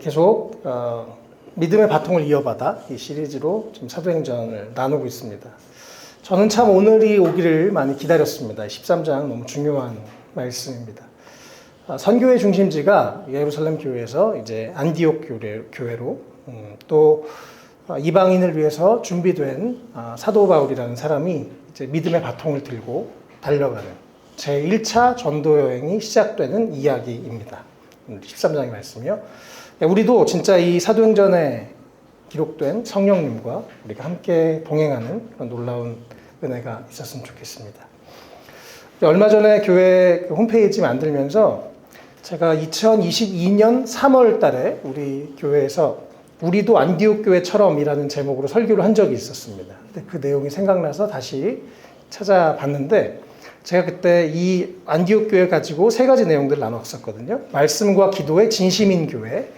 계속 믿음의 바통을 이어받아 이 시리즈로 지금 사도행전을 나누고 있습니다. 저는 참 오늘이 오기를 많이 기다렸습니다. 13장 너무 중요한 말씀입니다. 선교의 중심지가 예루살렘 교회에서 이제 안디옥 교회로 또 이방인을 위해서 준비된 사도 바울이라는 사람이 이제 믿음의 바통을 들고 달려가는 제1차 전도 여행이 시작되는 이야기입니다. 13장의 말씀이요. 우리도 진짜 이 사도행전에 기록된 성령님과 우리가 함께 동행하는 그런 놀라운 은혜가 있었으면 좋겠습니다. 얼마 전에 교회 홈페이지 만들면서 제가 2022년 3월 달에 우리 교회에서 우리도 안디옥 교회처럼이라는 제목으로 설교를 한 적이 있었습니다. 근데 그 내용이 생각나서 다시 찾아봤는데 제가 그때 이 안디옥 교회 가지고 세 가지 내용들을 나눴었거든요. 말씀과 기도의 진심인 교회,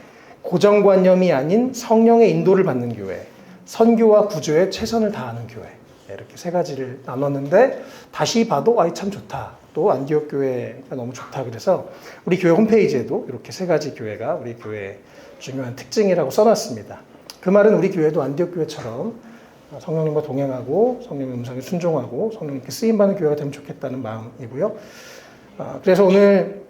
고정관념이 아닌 성령의 인도를 받는 교회, 선교와 구조에 최선을 다하는 교회, 이렇게 세 가지를 나눴는데 다시 봐도 참 좋다. 또 안디옥 교회가 너무 좋다. 그래서 우리 교회 홈페이지에도 이렇게 세 가지 교회가 우리 교회의 중요한 특징이라고 써놨습니다. 그 말은 우리 교회도 안디옥 교회처럼 성령님과 동행하고 성령의 음성에 순종하고 성령님께 쓰임받는 교회가 되면 좋겠다는 마음이고요. 그래서 오늘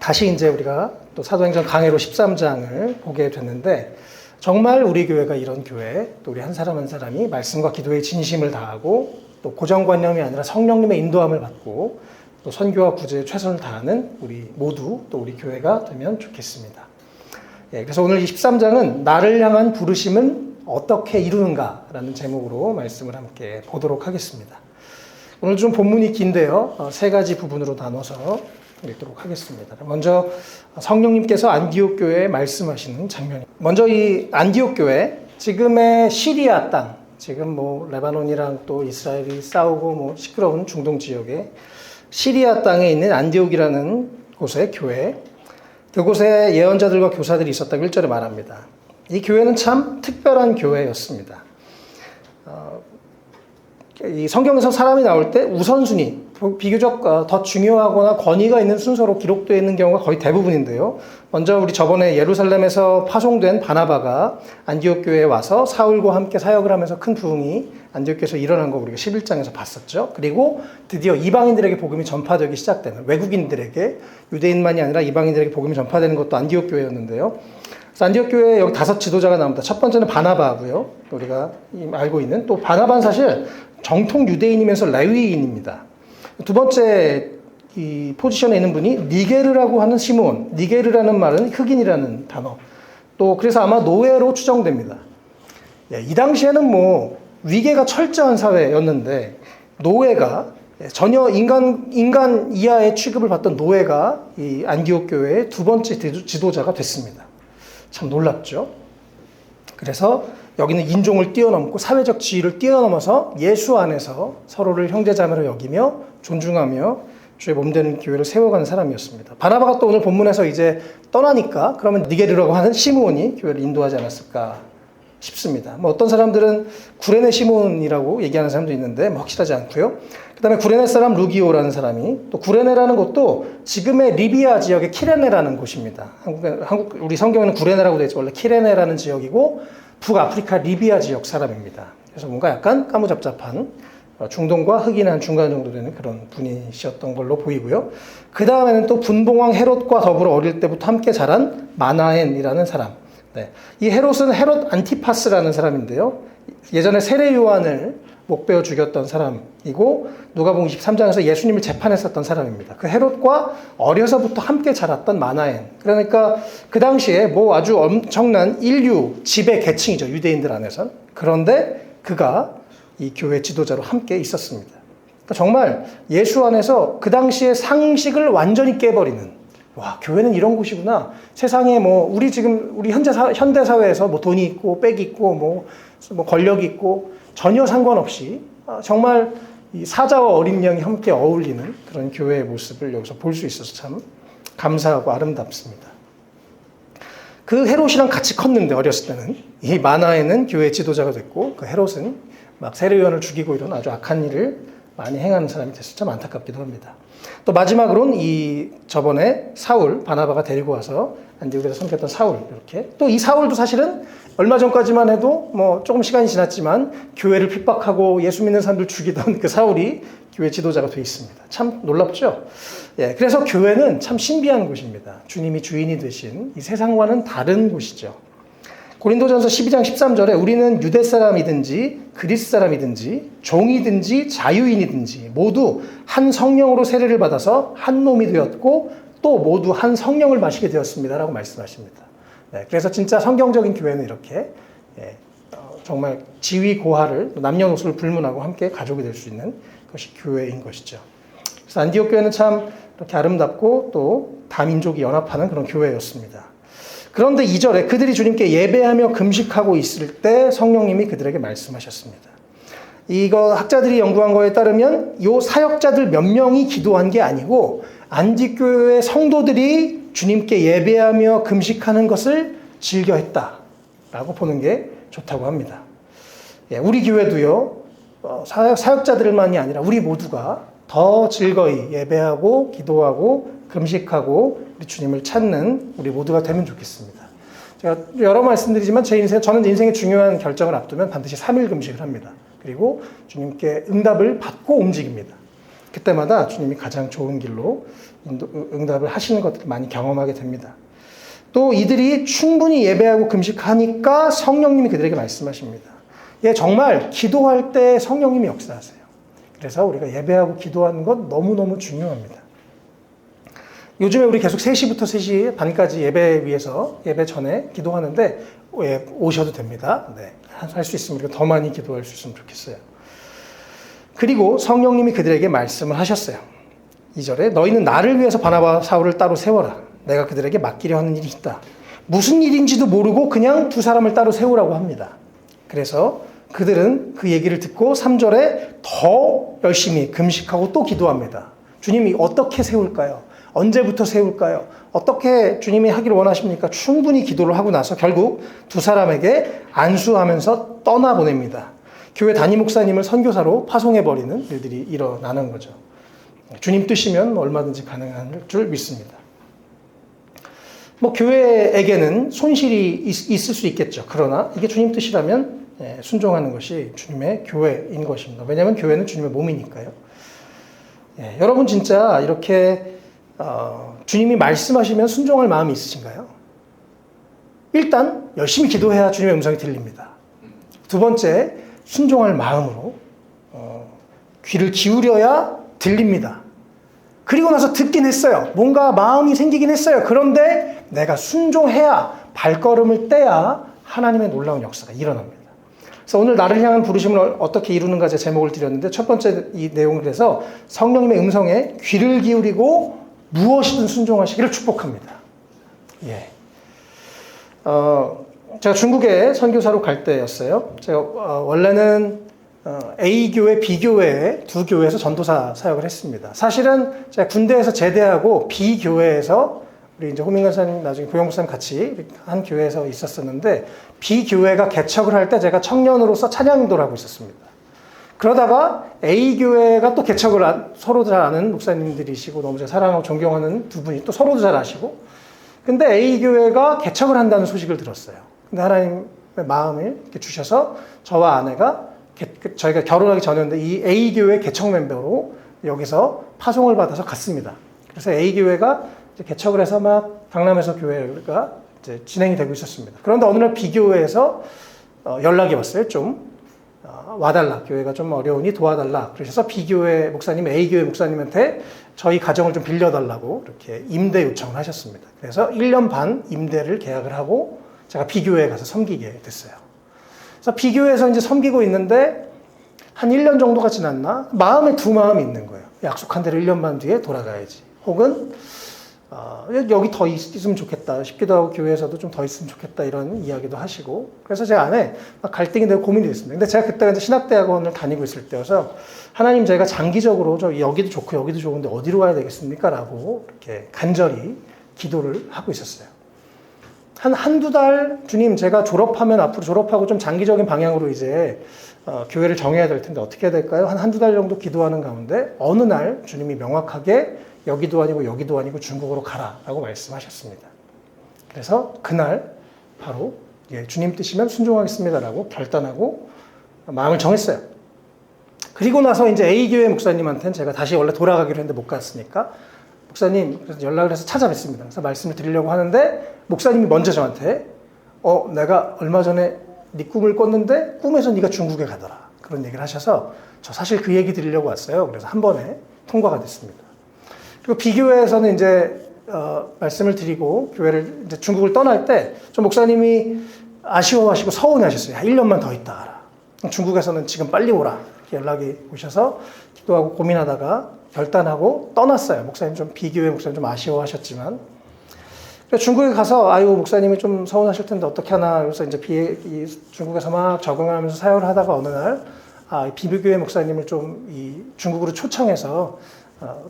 다시 이제 우리가 또 사도행전 강해로 13장을 보게 됐는데 정말 우리 교회가 이런 교회, 또 우리 한 사람 한 사람이 말씀과 기도에 진심을 다하고 또 고정관념이 아니라 성령님의 인도함을 받고 또 선교와 구제에 최선을 다하는 우리 모두 또 우리 교회가 되면 좋겠습니다. 그래서 오늘 13장은 나를 향한 부르심은 어떻게 이루는가라는 제목으로 말씀을 함께 보도록 하겠습니다. 오늘 좀 본문이 긴데요. 세 가지 부분으로 나눠서 읽도록 하겠습니다. 먼저 성령님께서 안디옥 교회에 말씀하시는 장면입니다. 먼저 이 안디옥 교회, 지금의 시리아 땅, 지금 레바논이랑 또 이스라엘이 싸우고 시끄러운 중동 지역에 시리아 땅에 있는 안디옥이라는 곳의 교회, 그곳에 예언자들과 교사들이 있었다고 1절에 말합니다. 이 교회는 참 특별한 교회였습니다. 이 성경에서 사람이 나올 때 우선순위, 비교적 더 중요하거나 권위가 있는 순서로 기록되어 있는 경우가 거의 대부분인데요. 먼저 우리 저번에 예루살렘에서 파송된 바나바가 안디옥 교회에 와서 사울과 함께 사역을 하면서 큰 부흥이 안디옥 교회에서 일어난 거 우리가 11장에서 봤었죠. 그리고 드디어 이방인들에게 복음이 전파되기 시작되는, 외국인들에게, 유대인만이 아니라 이방인들에게 복음이 전파되는 것도 안디옥 교회였는데요. 그래서 안디옥 교회에 여기 5 지도자가 나옵니다. 첫 번째는 바나바고요. 우리가 알고 있는, 또 바나바는 사실 정통 유대인이면서 레위인입니다. 두 번째 이 포지션에 있는 분이 니게르라고 하는 시몬, 니게르라는 말은 흑인이라는 단어. 또 그래서 아마 노예로 추정됩니다. 이 당시에는 위계가 철저한 사회였는데 노예가 전혀 인간 이하의 취급을 받던 노예가 이 안디옥 교회의 두 번째 지도자가 됐습니다. 참 놀랍죠. 그래서 여기는 인종을 뛰어넘고 사회적 지위를 뛰어넘어서 예수 안에서 서로를 형제자매로 여기며 존중하며 주의 몸되는 교회를 세워가는 사람이었습니다. 바나바가 또 오늘 본문에서 이제 떠나니까 그러면 니게르라고 하는 시므온이 교회를 인도하지 않았을까 싶습니다. 어떤 사람들은 구레네 시몬이라고 얘기하는 사람도 있는데 확실하지 않고요. 그 다음에 구레네 사람 루기오라는 사람이, 또 구레네라는 곳도 지금의 리비아 지역의 키레네라는 곳입니다. 우리 성경에는 구레네라고 되어 있죠. 원래 키레네라는 지역이고 북아프리카 리비아 지역 사람입니다. 그래서 뭔가 약간 까무잡잡한 중동과 흑인한 중간 정도 되는 그런 분이셨던 걸로 보이고요. 그 다음에는 또 분봉왕 헤롯과 더불어 어릴 때부터 함께 자란 마나엔이라는 사람. 이 헤롯은 헤롯 안티파스라는 사람인데요. 예전에 세례 요한을 목베어 죽였던 사람이고 누가복음 23장에서 예수님을 재판했었던 사람입니다. 그 헤롯과 어려서부터 함께 자랐던 마나엔. 그러니까 그 당시에 아주 엄청난 인류 지배 계층이죠. 유대인들 안에선. 그런데 그가 이 교회 지도자로 함께 있었습니다. 그러니까 정말 예수 안에서 그 당시의 상식을 완전히 깨버리는, 교회는 이런 곳이구나. 세상에 우리 현대 사회에서 돈이 있고 빽이 있고 권력이 있고 전혀 상관없이 정말 이 사자와 어린 양이 함께 어울리는 그런 교회의 모습을 여기서 볼 수 있어서 참 감사하고 아름답습니다. 그 헤롯이랑 같이 컸는데 어렸을 때는 이 마나에는 교회 지도자가 됐고 그 헤롯은 막 세례요한을 죽이고 이런 아주 악한 일을 많이 행하는 사람이 됐어요. 참 안타깝기도 합니다. 또 마지막으로는 저번에 사울, 바나바가 데리고 와서 안디옥에서 섬겼던 사울, 이렇게. 또 이 사울도 사실은 얼마 전까지만 해도 조금 시간이 지났지만 교회를 핍박하고 예수 믿는 사람들 죽이던 그 사울이 교회 지도자가 되어 있습니다. 참 놀랍죠? 예, 그래서 교회는 참 신비한 곳입니다. 주님이 주인이 되신 이 세상과는 다른 곳이죠. 고린도전서 12장 13절에 우리는 유대 사람이든지 그리스 사람이든지 종이든지 자유인이든지 모두 한 성령으로 세례를 받아서 한 몸이 되었고 또 모두 한 성령을 마시게 되었습니다라고 말씀하십니다. 네, 그래서 진짜 성경적인 교회는 이렇게 정말 지위 고하를 남녀노소를 불문하고 함께 가족이 될 수 있는 것이 교회인 것이죠. 그래서 안디옥 교회는 참 이렇게 아름답고 또 다민족이 연합하는 그런 교회였습니다. 그런데 2절에 그들이 주님께 예배하며 금식하고 있을 때 성령님이 그들에게 말씀하셨습니다. 이거 학자들이 연구한 거에 따르면 이 사역자들 몇 명이 기도한 게 아니고 안디옥교회 성도들이 주님께 예배하며 금식하는 것을 즐겨했다라고 보는 게 좋다고 합니다. 우리 교회도요, 사역자들만이 아니라 우리 모두가 더 즐거이 예배하고 기도하고 금식하고 우리 주님을 찾는 우리 모두가 되면 좋겠습니다. 제가 여러 번 말씀드리지만 저는 인생의 중요한 결정을 앞두면 반드시 3일 금식을 합니다. 그리고 주님께 응답을 받고 움직입니다. 그때마다 주님이 가장 좋은 길로 응답을 하시는 것들을 많이 경험하게 됩니다. 또 이들이 충분히 예배하고 금식하니까 성령님이 그들에게 말씀하십니다. 정말 기도할 때 성령님이 역사하세요. 그래서 우리가 예배하고 기도하는 것 너무너무 중요합니다. 요즘에 우리 계속 3시부터 3시 반까지 예배 위해서 예배 전에 기도하는데 오셔도 됩니다. 네, 할 수 있으면 우리가 더 많이 기도할 수 있으면 좋겠어요. 그리고 성령님이 그들에게 말씀을 하셨어요. 2절에 너희는 나를 위해서 바나바 사울을 따로 세워라. 내가 그들에게 맡기려 하는 일이 있다. 무슨 일인지도 모르고 그냥 두 사람을 따로 세우라고 합니다. 그래서 그들은 그 얘기를 듣고 3절에 더 열심히 금식하고 또 기도합니다. 주님이 어떻게 세울까요? 언제부터 세울까요? 어떻게 주님이 하기를 원하십니까? 충분히 기도를 하고 나서 결국 두 사람에게 안수하면서 떠나보냅니다. 교회 담임 목사님을 선교사로 파송해버리는 일들이 일어나는 거죠. 주님 뜻이면 얼마든지 가능한 줄 믿습니다. 교회에게는 손실이 있을 수 있겠죠. 그러나 이게 주님 뜻이라면 순종하는 것이 주님의 교회인 것입니다. 왜냐하면 교회는 주님의 몸이니까요. 여러분 진짜 이렇게 주님이 말씀하시면 순종할 마음이 있으신가요? 일단 열심히 기도해야 주님의 음성이 들립니다. 두 번째, 순종할 마음으로 귀를 기울여야 들립니다. 그리고 나서 듣긴 했어요. 뭔가 마음이 생기긴 했어요. 그런데 내가 순종해야, 발걸음을 떼야 하나님의 놀라운 역사가 일어납니다. 그래서 오늘 나를 향한 부르심을 어떻게 이루는가 제 제목을 드렸는데 첫 번째 이 내용을 해서 성령님의 음성에 귀를 기울이고 무엇이든 순종하시기를 축복합니다. 제가 중국에 선교사로 갈 때였어요. 제가 원래는 A교회, B교회 두 교회에서 전도사 사역을 했습니다. 사실은 제가 군대에서 제대하고 B교회에서 우리 이제 호민 간사님 나중에 고영 목사님 같이 한 교회에서 있었었는데 B교회가 개척을 할 때 제가 청년으로서 찬양인도를 하고 있었습니다. 그러다가 A교회가 또 개척을 서로 잘 아는 목사님들이시고 너무 제가 사랑하고 존경하는 두 분이 또 서로도 잘 아시고 근데 A교회가 개척을 한다는 소식을 들었어요. 근데 하나님의 마음을 이렇게 주셔서 저와 아내가 저희가 결혼하기 전이었는데 이 A교회 개척 멤버로 여기서 파송을 받아서 갔습니다. 그래서 A교회가 이제 개척을 해서 막 강남에서 교회가 이제 진행이 되고 있었습니다. 그런데 어느 날 B교회에서 연락이 왔어요. 좀 와달라. 교회가 좀 어려우니 도와달라. 그러셔서 B교회 목사님, A교회 목사님한테 저희 가정을 좀 빌려달라고 이렇게 임대 요청을 하셨습니다. 그래서 1년 반 임대를 계약을 하고 제가 B교회에 가서 섬기게 됐어요. 그래서 B교회에서 이제 섬기고 있는데 한 1년 정도가 지났나? 마음에 두 마음이 있는 거예요. 약속한 대로 1년 반 뒤에 돌아가야지. 혹은 여기 더 있으면 좋겠다 싶기도 하고 교회에서도 좀 더 있으면 좋겠다 이런 이야기도 하시고 그래서 제 안에 갈등이 되고 고민이 됐습니다. 근데 제가 그때 이제 신학대학원을 다니고 있을 때여서 하나님 제가 장기적으로 여기도 좋고 여기도 좋은데 어디로 가야 되겠습니까? 라고 이렇게 간절히 기도를 하고 있었어요. 한두 달, 주님, 제가 졸업하면 앞으로 졸업하고 좀 장기적인 방향으로 이제 교회를 정해야 될 텐데 어떻게 해야 될까요? 한두 달 정도 기도하는 가운데 어느 날 주님이 명확하게 여기도 아니고 여기도 아니고 중국으로 가라라고 말씀하셨습니다. 그래서 그날 바로 주님 뜻이면 순종하겠습니다라고 결단하고 마음을 정했어요. 그리고 나서 이제 A교회 목사님한테는 제가 다시 원래 돌아가기로 했는데 못 갔으니까 목사님, 그래서 연락을 해서 찾아뵙습니다. 그래서 말씀을 드리려고 하는데 목사님이 먼저 저한테 내가 얼마 전에 네 꿈을 꿨는데 꿈에서 네가 중국에 가더라. 그런 얘기를 하셔서 저 사실 그 얘기 드리려고 왔어요. 그래서 한 번에 통과가 됐습니다. 그리고 B교회에서는 이제 말씀을 드리고 교회를 이제 중국을 떠날 때 좀 목사님이 아쉬워하시고 서운해하셨어요. 1년만 더 있다 가라. 중국에서는 지금 빨리 오라. 이렇게 연락이 오셔서 기도하고 고민하다가 결단하고 떠났어요. 목사님 좀 B교회 목사님 좀 아쉬워하셨지만 중국에 가서 목사님이 좀 서운하실 텐데 어떻게 하나 그래서 이제 중국에서 막 적응하면서 사역을 하다가 어느 날 B교회 목사님을 좀 이 중국으로 초청해서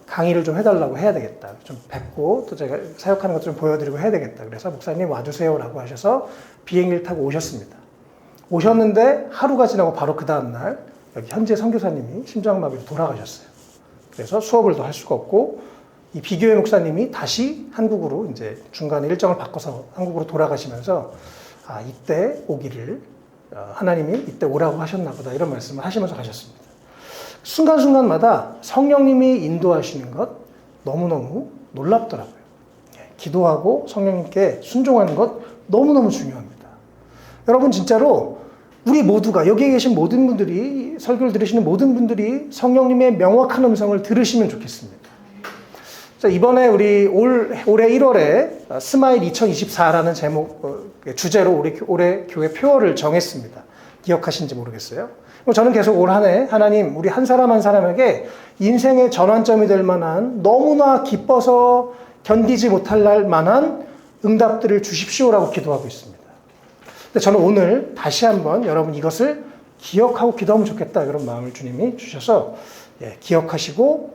강의를 좀 해달라고 해야 되겠다. 좀 뵙고 또 제가 사역하는 것도 좀 보여드리고 해야 되겠다. 그래서 목사님 와주세요라고 하셔서 비행기를 타고 오셨습니다. 오셨는데 하루가 지나고 바로 그 다음날 여기 현재 선교사님이 심장마비로 돌아가셨어요. 그래서 수업을 더 할 수가 없고 이 B교회 목사님이 다시 한국으로 이제 중간에 일정을 바꿔서 한국으로 돌아가시면서 이때 오기를 하나님이 이때 오라고 하셨나 보다 이런 말씀을 하시면서 가셨습니다. 순간순간마다 성령님이 인도하시는 것 너무너무 놀랍더라고요. 기도하고 성령님께 순종하는 것 너무너무 중요합니다. 여러분 진짜로 우리 모두가 여기에 계신 모든 분들이 설교를 들으시는 모든 분들이 성령님의 명확한 음성을 들으시면 좋겠습니다. 자, 이번에 우리 올해 1월에 스마일 2024라는 제목 주제로 올해 교회 표어를 정했습니다. 기억하신지 모르겠어요. 저는 계속 올 한 해 하나님 우리 한 사람 한 사람에게 인생의 전환점이 될 만한 너무나 기뻐서 견디지 못할 만한 응답들을 주십시오라고 기도하고 있습니다. 근데 저는 오늘 다시 한번 여러분 이것을 기억하고 기도하면 좋겠다 이런 마음을 주님이 주셔서 기억하시고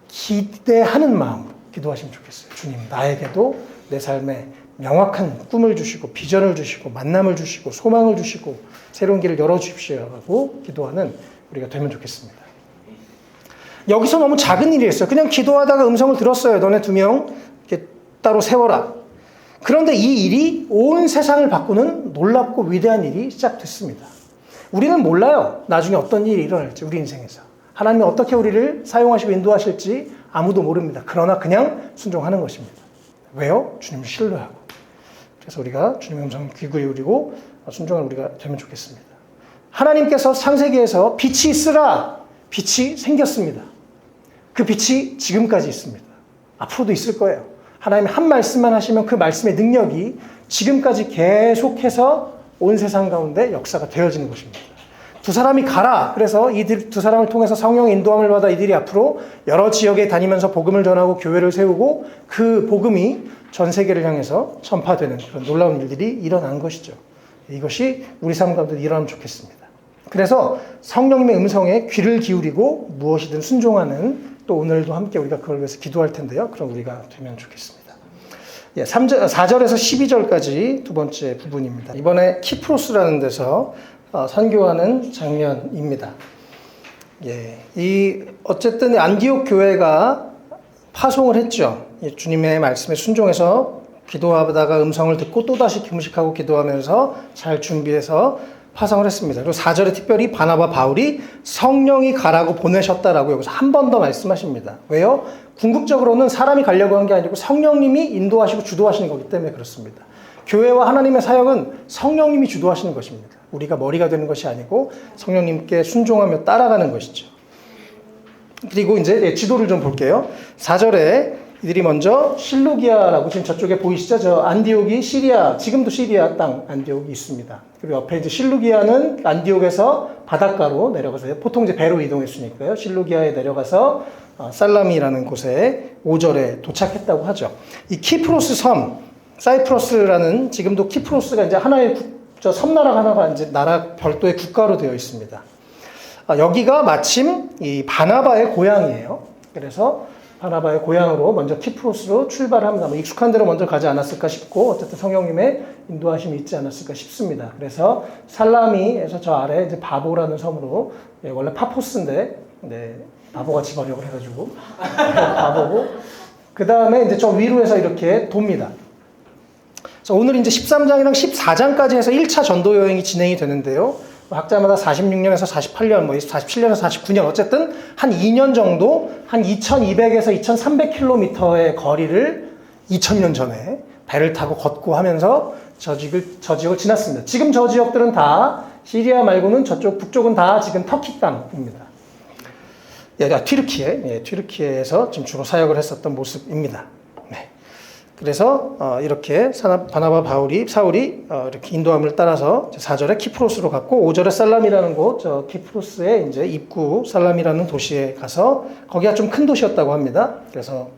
기대하는 마음으로 기도하시면 좋겠어요. 주님 나에게도 내 삶에 명확한 꿈을 주시고 비전을 주시고 만남을 주시고 소망을 주시고 새로운 길을 열어주십시오라고 기도하는 우리가 되면 좋겠습니다. 여기서 너무 작은 일이 있어요. 그냥 기도하다가 음성을 들었어요. 너네 2명 이렇게 따로 세워라. 그런데 이 일이 온 세상을 바꾸는 놀랍고 위대한 일이 시작됐습니다. 우리는 몰라요. 나중에 어떤 일이 일어날지 우리 인생에서. 하나님이 어떻게 우리를 사용하시고 인도하실지 아무도 모릅니다. 그러나 그냥 순종하는 것입니다. 왜요? 주님을 신뢰하고. 그래서 우리가 주님의 음성을 귀 기울이고 순종하는 우리가 되면 좋겠습니다. 하나님께서 창세기에서 빛이 있으라. 빛이 생겼습니다. 그 빛이 지금까지 있습니다. 앞으로도 있을 거예요. 하나님이 한 말씀만 하시면 그 말씀의 능력이 지금까지 계속해서 온 세상 가운데 역사가 되어지는 것입니다. 두 사람이 가라. 그래서 이들 두 사람을 통해서 성령의 인도함을 받아 이들이 앞으로 여러 지역에 다니면서 복음을 전하고 교회를 세우고 그 복음이 전 세계를 향해서 전파되는 그런 놀라운 일들이 일어난 것이죠. 이것이 우리 삶 가운데 일어나면 좋겠습니다. 그래서 성령님의 음성에 귀를 기울이고 무엇이든 순종하는 또 오늘도 함께 우리가 그걸 위해서 기도할 텐데요. 그럼 우리가 되면 좋겠습니다. 4절에서 12절까지 두 번째 부분입니다. 이번에 키프로스라는 데서 선교하는 장면입니다. 어쨌든 안디옥 교회가 파송을 했죠. 주님의 말씀에 순종해서 기도하다가 음성을 듣고 또다시 금식하고 기도하면서 잘 준비해서 파송을 했습니다. 그리고 4절에 특별히 바나바 바울이 성령이 가라고 보내셨다라고 여기서 한 번 더 말씀하십니다. 왜요? 궁극적으로는 사람이 가려고 한 게 아니고 성령님이 인도하시고 주도하시는 거기 때문에 그렇습니다. 교회와 하나님의 사역은 성령님이 주도하시는 것입니다. 우리가 머리가 되는 것이 아니고 성령님께 순종하며 따라가는 것이죠. 그리고 이제 지도를 좀 볼게요. 4절에 이들이 먼저 실루기아라고 지금 저쪽에 보이시죠? 저 안디옥이 시리아, 지금도 시리아 땅 안디옥이 있습니다. 그리고 옆에 이제 실루기아는 안디옥에서 바닷가로 내려가서 보통 이제 배로 이동했으니까요. 실루기아에 내려가서 살라미라는 곳에 5절에 도착했다고 하죠. 이 키프로스 섬, 사이프러스라는 지금도 키프로스가 이제 하나의 섬나라 하나가 이제 나라 별도의 국가로 되어 있습니다. 여기가 마침 이 바나바의 고향이에요. 그래서 바나바의 고향으로 먼저 키프로스로 출발합니다. 뭐 익숙한 데로 먼저 가지 않았을까 싶고 어쨌든 성령님의 인도하심이 있지 않았을까 싶습니다. 그래서 살라미에서 저 아래 이제 바보라는 섬으로 원래 파포스인데 바보같이 번역을 해가지고 바보고 그 다음에 이제 저 위로 해서 이렇게 돕니다. 그래서 오늘 이제 13장이랑 14장까지 해서 1차 전도 여행이 진행이 되는데요. 학자마다 46년에서 48년, 47년에서 49년, 어쨌든 한 2년 정도, 한 2200에서 2300km의 거리를 2000년 전에 배를 타고 걷고 하면서 저 지역을 지났습니다. 지금 저 지역들은 다 시리아 말고는 저쪽 북쪽은 다 지금 터키 땅입니다. 튀르키예에서 지금 주로 사역을 했었던 모습입니다. 네. 그래서 이렇게 바나바 사울이 이렇게 인도함을 따라서 4절에 키프로스로 갔고 5절에 살람이라는 곳, 저 키프로스의 이제 입구 살람이라는 도시에 가서 거기가 좀 큰 도시였다고 합니다. 그래서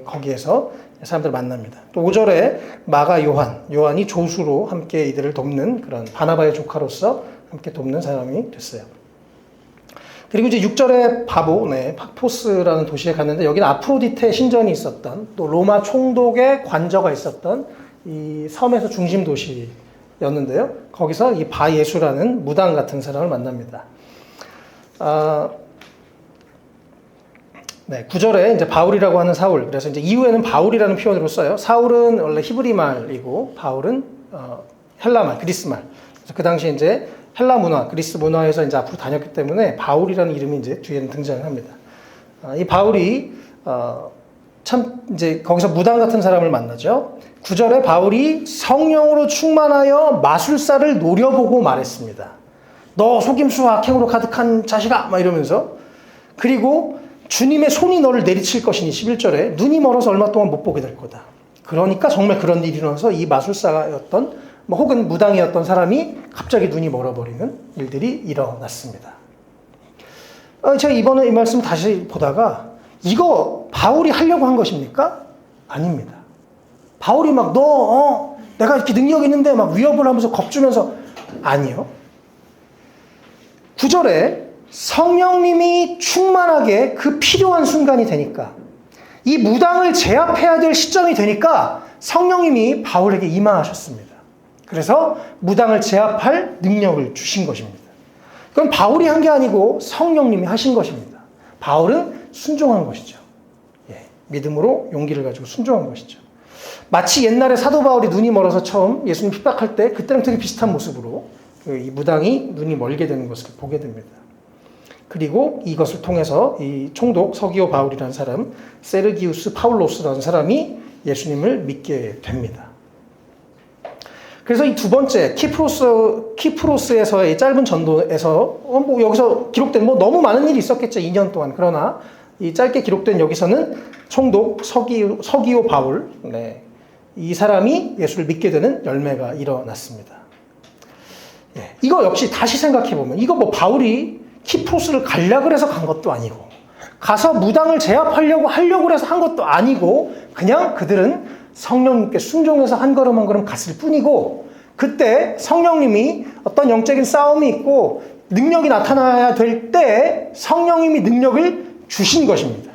거기에서 사람들 만납니다. 또 5절에 마가 요한이 조수로 함께 이들을 돕는 그런 바나바의 조카로서 함께 돕는 사람이 됐어요. 그리고 이제 6절에 파포스라는 도시에 갔는데 여기는 아프로디테 신전이 있었던 또 로마 총독의 관저가 있었던 이 섬에서 중심 도시였는데요. 거기서 이 바예수라는 무당 같은 사람을 만납니다. 9절에 이제 바울이라고 하는 사울. 그래서 이제 이후에는 바울이라는 표현으로 써요. 사울은 원래 히브리 말이고 바울은 헬라 말, 그리스 말. 그래서 그 당시에 이제 헬라 문화, 그리스 문화에서 이제 앞으로 다녔기 때문에 바울이라는 이름이 이제 뒤에는 등장을 합니다. 이 바울이 참 이제 거기서 무당 같은 사람을 만나죠. 9절에 바울이 성령으로 충만하여 마술사를 노려보고 말했습니다. 너 속임수와 악행으로 가득한 자식아! 막 이러면서. 그리고 주님의 손이 너를 내리칠 것이니 11절에 눈이 멀어서 얼마 동안 못 보게 될 거다. 그러니까 정말 그런 일이 일어나서 이 마술사였던 혹은 무당이었던 사람이 갑자기 눈이 멀어버리는 일들이 일어났습니다. 제가 이번에 이 말씀 다시 보다가 이거 바울이 하려고 한 것입니까? 아닙니다. 바울이 막 내가 이렇게 능력이 있는데 막 위협을 하면서 겁주면서 아니요. 9절에 성령님이 충만하게 그 필요한 순간이 되니까 이 무당을 제압해야 될 시점이 되니까 성령님이 바울에게 임하셨습니다. 그래서 무당을 제압할 능력을 주신 것입니다. 그건 바울이 한 게 아니고 성령님이 하신 것입니다. 바울은 순종한 것이죠. 믿음으로 용기를 가지고 순종한 것이죠. 마치 옛날에 사도 바울이 눈이 멀어서 처음 예수님 핍박할 때 그때랑 되게 비슷한 모습으로 이 무당이 눈이 멀게 되는 것을 보게 됩니다. 그리고 이것을 통해서 이 총독 서기오 바울이라는 사람, 세르기우스 파울로스라는 사람이 예수님을 믿게 됩니다. 그래서 이 두 번째 키프로스에서의 짧은 전도에서 여기서 기록된 너무 많은 일이 있었겠죠. 2년 동안. 그러나 이 짧게 기록된 여기서는 총독 서기오 바울, 이 사람이 예수를 믿게 되는 열매가 일어났습니다. 이거 역시 다시 생각해 보면 이거 바울이 키프로스를 간략을 해서 간 것도 아니고 가서 무당을 제압하려고 해서 한 것도 아니고 그냥 그들은 성령님께 순종해서 한 걸음 한 걸음 갔을 뿐이고 그때 성령님이 어떤 영적인 싸움이 있고 능력이 나타나야 될 때 성령님이 능력을 주신 것입니다.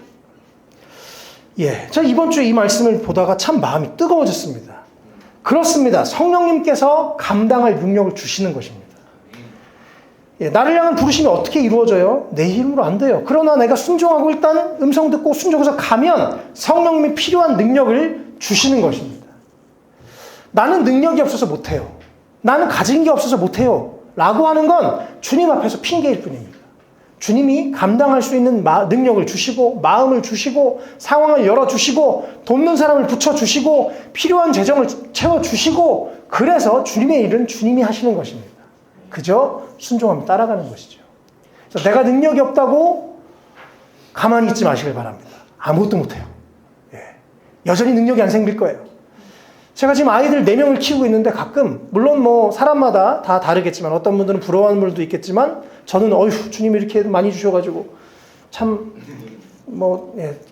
제가 이번 주에 이 말씀을 보다가 참 마음이 뜨거워졌습니다. 그렇습니다. 성령님께서 감당할 능력을 주시는 것입니다. 나를 향한 부르심이 어떻게 이루어져요? 내 힘으로 안 돼요. 그러나 내가 순종하고 일단 음성 듣고 순종해서 가면 성령님이 필요한 능력을 주시는 것입니다. 나는 능력이 없어서 못해요. 나는 가진 게 없어서 못해요. 라고 하는 건 주님 앞에서 핑계일 뿐입니다. 주님이 감당할 수 있는 능력을 주시고 마음을 주시고 상황을 열어주시고 돕는 사람을 붙여주시고 필요한 재정을 채워주시고 그래서 주님의 일은 주님이 하시는 것입니다. 그저 순종하며 따라가는 것이죠. 그래서 내가 능력이 없다고 가만히 있지 마시길 바랍니다. 아무것도 못해요. 여전히 능력이 안 생길 거예요. 제가 지금 아이들 4명을 키우고 있는데 가끔 물론 사람마다 다 다르겠지만 어떤 분들은 부러워하는 분들도 있겠지만 저는 주님이 이렇게 많이 주셔가지고 참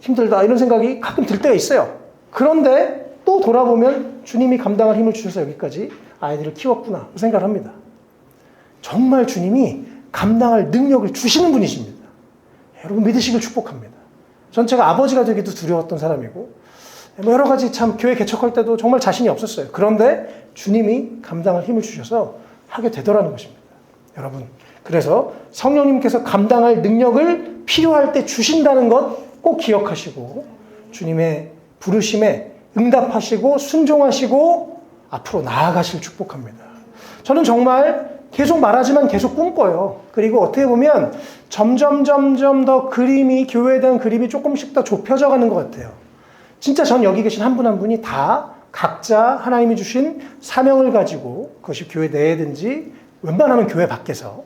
힘들다 이런 생각이 가끔 들 때가 있어요. 그런데 또 돌아보면 주님이 감당할 힘을 주셔서 여기까지 아이들을 키웠구나 생각을 합니다. 정말 주님이 감당할 능력을 주시는 분이십니다. 여러분 믿으시길 축복합니다. 전 제가 아버지가 되기도 두려웠던 사람이고, 뭐 여러 가지 참 교회 개척할 때도 정말 자신이 없었어요. 그런데 주님이 감당할 힘을 주셔서 하게 되더라는 것입니다. 여러분, 그래서 성령님께서 감당할 능력을 필요할 때 주신다는 것 꼭 기억하시고 주님의 부르심에 응답하시고 순종하시고 앞으로 나아가실 축복합니다. 저는 정말 계속 말하지만 계속 꿈꿔요. 그리고 어떻게 보면 점점 더 그림이, 교회에 대한 그림이 조금씩 더 좁혀져 가는 것 같아요. 진짜 전 여기 계신 한 분 한 분이 다 각자 하나님이 주신 사명을 가지고 그것이 교회 내에든지 웬만하면 교회 밖에서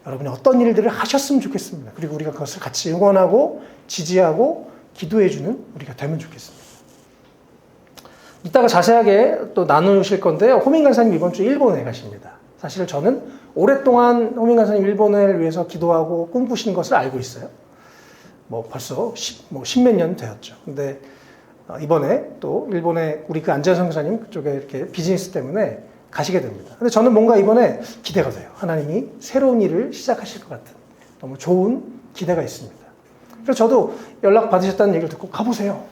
여러분이 어떤 일들을 하셨으면 좋겠습니다. 그리고 우리가 그것을 같이 응원하고 지지하고 기도해주는 우리가 되면 좋겠습니다. 이따가 자세하게 또 나누실 건데요. 호민 간사님 이번 주 일본에 가십니다. 사실 저는 오랫동안 호민 간사님 일본을 위해서 기도하고 꿈꾸시는 것을 알고 있어요. 뭐 벌써 십몇 년 되었죠. 근데 이번에 또 일본에 우리 그 안재현 선교사님 그쪽에 이렇게 비즈니스 때문에 가시게 됩니다. 근데 저는 뭔가 이번에 기대가 돼요. 하나님이 새로운 일을 시작하실 것 같은 너무 좋은 기대가 있습니다. 그래서 저도 연락 받으셨다는 얘기를 듣고 가보세요.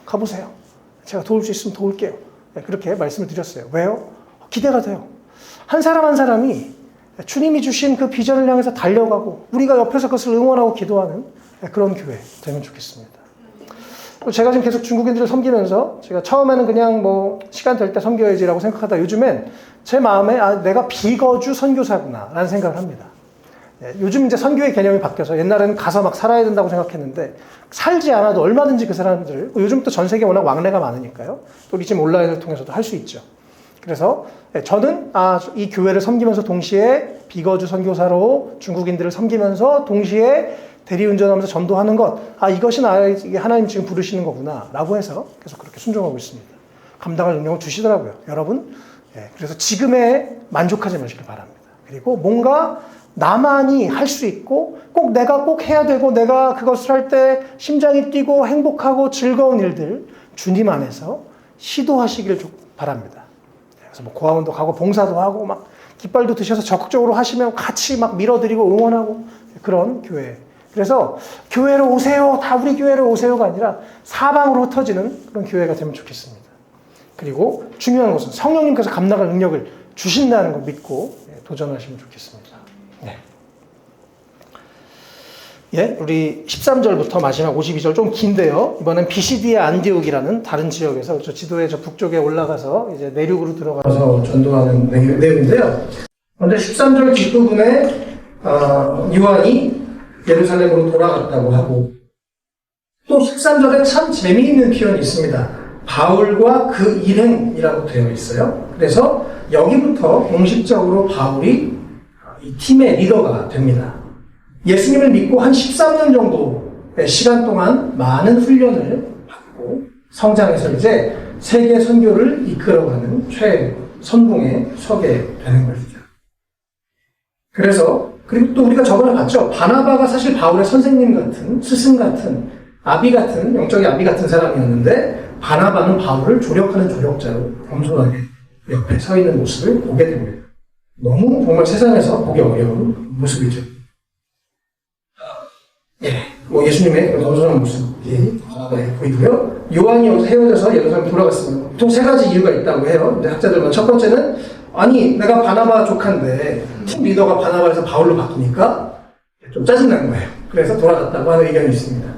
제가 도울 수 있으면 도울게요. 그렇게 말씀을 드렸어요. 왜요? 기대가 돼요. 한 사람 한 사람이 주님이 주신 그 비전을 향해서 달려가고 우리가 옆에서 그것을 응원하고 기도하는 그런 교회 되면 좋겠습니다. 제가 지금 계속 중국인들을 섬기면서 제가 처음에는 그냥 뭐 시간 될 때 섬겨야지라고 생각하다 요즘엔 제 마음에 내가 비거주 선교사구나 라는 생각을 합니다. 요즘 이제 선교의 개념이 바뀌어서 옛날에는 가서 막 살아야 된다고 생각했는데 살지 않아도 얼마든지 그 사람들을 요즘 또 전 세계 워낙 왕래가 많으니까요. 또 우리 지금 온라인을 통해서도 할 수 있죠. 그래서 저는 이 교회를 섬기면서 동시에 비거주 선교사로 중국인들을 섬기면서 동시에 대리운전하면서 전도하는 것, 이것이 이게 하나님 지금 부르시는 거구나 라고 해서 계속 그렇게 순종하고 있습니다. 감당할 능력을 주시더라고요. 여러분, 그래서 지금에 만족하지 마시길 바랍니다. 그리고 뭔가 나만이 할 수 있고 꼭 내가 꼭 해야 되고 내가 그것을 할 때 심장이 뛰고 행복하고 즐거운 일들 주님 안에서 시도하시길 바랍니다. 그래서 뭐 고아원도 가고 봉사도 하고 막 깃발도 드셔서 적극적으로 하시면 같이 막 밀어드리고 응원하고 그런 교회. 그래서 교회로 오세요. 다 우리 교회로 오세요가 아니라 사방으로 흩어지는 그런 교회가 되면 좋겠습니다. 그리고 중요한 것은 성령님께서 감당할 능력을 주신다는 걸 믿고 도전하시면 좋겠습니다. 우리 13절부터 마지막 52절 좀 긴데요. 이번엔 비시디의 안디옥이라는 다른 지역에서 저 지도의 저 북쪽에 올라가서 이제 내륙으로 들어가서 전도하는 내용인데요. 먼저 13절 뒷부분에 요한이 예루살렘으로 돌아갔다고 하고 또 13절에 참 재미있는 표현이 있습니다. 바울과 그 일행이라고 되어 있어요. 그래서 여기부터 공식적으로 바울이 이 팀의 리더가 됩니다. 예수님을 믿고 한 13년 정도의 시간 동안 많은 훈련을 받고 성장해서 이제 세계 선교를 이끌어가는 최선봉에 서게 되는 것이죠. 그래서 그리고 또 우리가 저번에 봤죠. 바나바가 사실 바울의 선생님 같은 스승 같은 아비 같은 영적인 아비 같은 사람이었는데 바나바는 바울을 조력하는 조력자로 겸손하게 옆에 서 있는 모습을 보게 됩니다. 너무 정말 세상에서 보기 어려운 모습이죠. 예수님의 겸손한 모습이 보이고요. 요한이 헤어져서 예루살렘 돌아갔습니다. 보통 세 가지 이유가 있다고 해요. 근데 학자들은 첫 번째는 내가 바나바 조카인데 팀 리더가 바나바에서 바울로 바뀌니까 좀 짜증난 거예요. 그래서 돌아갔다고 하는 의견이 있습니다.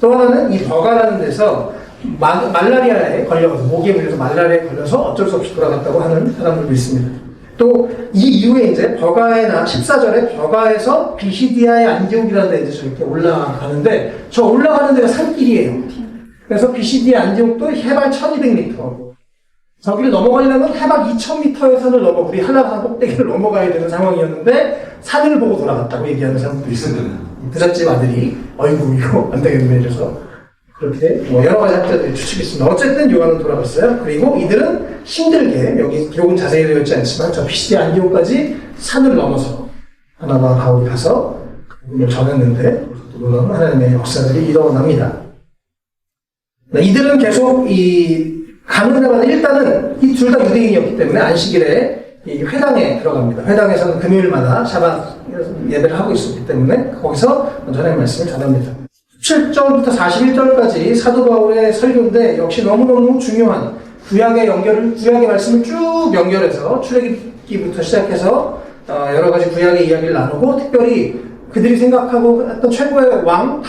또 하나는 이 버가라는 데서 말라리아에 걸려서 모기에 물려서 말라리아에 걸려서 어쩔 수 없이 돌아갔다고 하는 사람들도 있습니다. 또 이 이후에 이제 버가에 14절에 버가에서 비시디아의 안디옥이라는 데에서 이렇게 올라가는데 저 올라가는 데가 산길이에요. 그래서 비시디아 안디옥도 해발 1200m. 저기를 넘어가려면 해발 2000m의 산을 우리 한라산 꼭대기를 넘어가야 되는 상황이었는데 산을 보고 돌아갔다고 얘기하는 사람도 있습니다. 부잣집 아들이 어이구 이거 안 되겠네 이래서 그렇게 여러 가지 학자들이 추측했습니다. 어쨌든 요한은 돌아갔어요. 그리고 이들은 힘들게 여기 기록은 자세히 되어 있지 않지만 저 비시디아 안디옥까지 산을 넘어서 바나바와 바울이 가서 그분을 전했는데 놀라운 하나님의 역사들이 일어납니다. 이들은 계속 가는 데마다 일단은 이 둘 다 유대인이었기 때문에 안식일에 이 회당에 들어갑니다. 회당에서는 금요일마다 샤밧 예배를 하고 있었기 때문에 거기서 먼저 하나님의 말씀을 전합니다. 17절부터 41절까지 사도 바울의 설교인데 역시 너무너무 중요한 구약의 말씀을 쭉 연결해서 출애굽기부터 시작해서 여러 가지 구약의 이야기를 나누고 특별히 그들이 생각하고 했던 최고의 왕,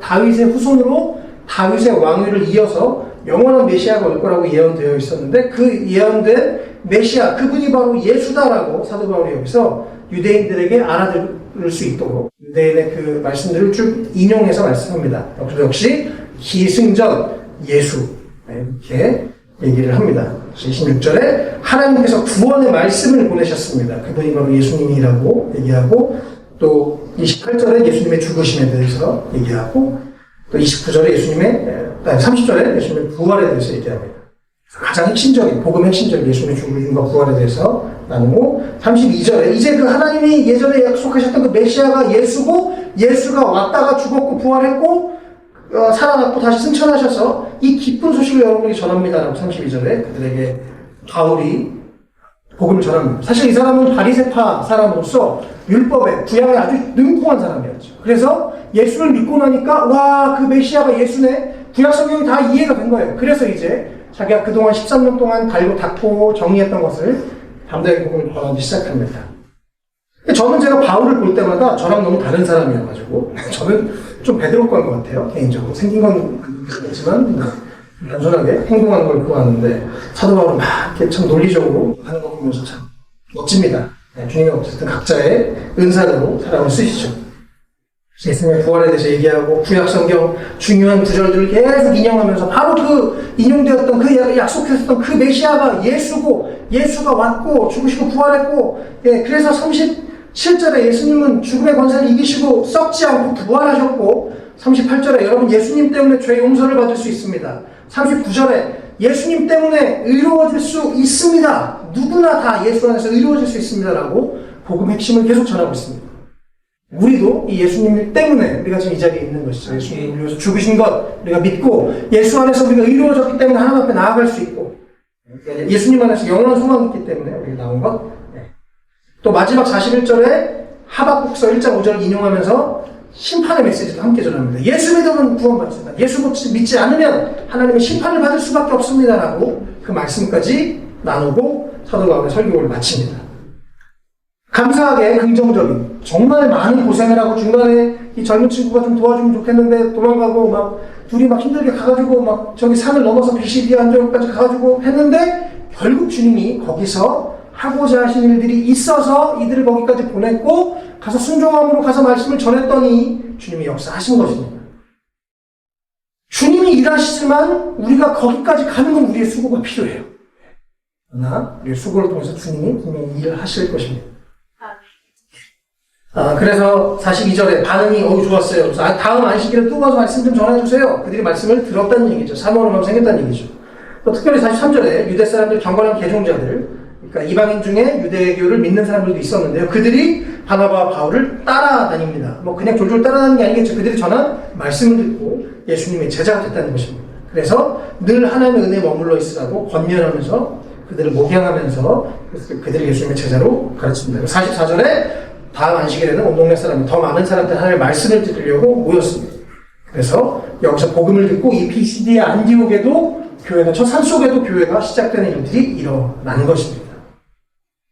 다윗의 후손으로 다윗의 왕위를 이어서 영원한 메시아가 올 거라고 예언되어 있었는데 그 예언된 메시아, 그분이 바로 예수다라고 사도 바울이 여기서 유대인들에게 알아들을 수 있도록 유대인의 그 말씀들을 쭉 인용해서 말씀합니다. 역시 기승전 예수 이렇게 얘기를 합니다. 26절에 하나님께서 구원의 말씀을 보내셨습니다. 그분이 바로 예수님이라고 얘기하고 또 28절에 예수님의 죽으심에 대해서 얘기하고 또 29절에 30절에 예수님의 부활에 대해서 얘기합니다. 가장 핵심적인, 복음의 핵심적인 예수님의 죽음과 부활에 대해서 나누고 32절에 이제 그 하나님이 예전에 약속하셨던 그 메시아가 예수고 예수가 왔다가 죽었고 부활했고 살아났고 다시 승천하셔서 이 기쁜 소식을 여러분에게 전합니다. 32절에 그들에게 바울이 복음을 전합니다. 사실 이 사람은 바리새파 사람으로서 율법에 구약에 아주 능통한 사람이었죠. 그래서 예수를 믿고 나니까 와, 그 메시아가 예수네. 구약 성경이 다 이해가 된 거예요. 그래서 이제 자기가 그동안 13년 동안 갈고 닦고 정리했던 것을 담대하게 복음을 전하기 시작합니다. 저는 제가 바울을 볼 때마다 저랑 너무 다른 사람이어가지고 저는 좀 베드로과인 것 같아요. 개인적으로 생긴 건 그렇지만 단순하게 행동하는 걸 좋아하는데 사도 바울은 막 이렇게 참 논리적으로 하는 거 보면서 참 멋집니다. 주님이 어쨌든 각자의 은사로 사람을 쓰시죠. 예수님의 부활에 대해서 얘기하고 구약 성경 중요한 구절들을 계속 인용하면서 바로 그 인용되었던 그 약속했었던 그 메시아가 예수고 예수가 왔고 죽으시고 부활했고 그래서 37절에 예수님은 죽음의 권세를 이기시고 썩지 않고 부활하셨고 38절에 여러분 예수님 때문에 죄 용서를 받을 수 있습니다. 39절에 예수님 때문에 의로워질 수 있습니다. 누구나 다 예수 안에서 의로워질 수 있습니다라고 복음 핵심을 계속 전하고 있습니다. 우리도 이 예수님 때문에 우리가 지금 이 자리에 있는 것이죠. 예수님을 위해서 죽으신 것 우리가 믿고 예수 안에서 우리가 의로워졌기 때문에 하나님 앞에 나아갈 수 있고 예수님 안에서 영원한 소망이 있기 때문에 우리가 나온 것. 또 마지막 41절에 하박국서 1장 5절을 인용하면서 심판의 메시지도 함께 전합니다. 예수 믿으면 구원받습니다. 예수 믿지 않으면 하나님의 심판을 받을 수밖에 없습니다라고 그 말씀까지 나누고 사도 바울의 설교를 마칩니다. 감사하게 긍정적인 정말 많은 고생을 하고 중간에 이 젊은 친구가 좀 도와주면 좋겠는데 도망가고 막 둘이 막 힘들게 가가지고 막 저기 산을 넘어서 비시디아 안전까지 가가지고 했는데 결국 주님이 거기서 하고자 하신 일들이 있어서 이들을 거기까지 보냈고 가서 순종함으로 가서 말씀을 전했더니 주님이 역사하신 것입니다. 주님이 일하시지만 우리가 거기까지 가는 건 우리의 수고가 필요해요. 그러나 우리의 수고를 통해서 주님이 분명히 일을 하실 것입니다. 그래서 42절에 반응이 좋았어요. 그래서 다음 안식일에 또 가서 말씀 좀 전해주세요. 그들이 말씀을 들었다는 얘기죠. 사모함을 생겼다는 얘기죠. 또 특별히 43절에 유대 사람들 경건한 개종자들, 그러니까 이방인 중에 유대교를 믿는 사람들도 있었는데요. 그들이 바나바와 바울을 따라다닙니다. 뭐 그냥 졸졸 따라다니는 게 아니겠죠. 그들이 전한 말씀을 듣고 예수님의 제자가 됐다는 것입니다. 그래서 늘 하나님의 은혜에 머물러 있으라고 권면하면서 그들을 목양하면서 그들을 예수님의 제자로 가르칩니다. 44절에 다음 안식일에는 온 동네 사람이 더 많은 사람들 하나님의 말씀을 들으려고 모였습니다. 그래서 여기서 복음을 듣고 이 피시디아 안디옥에도 교회가 저 산속에도 교회가 시작되는 일들이 일어나는 것입니다.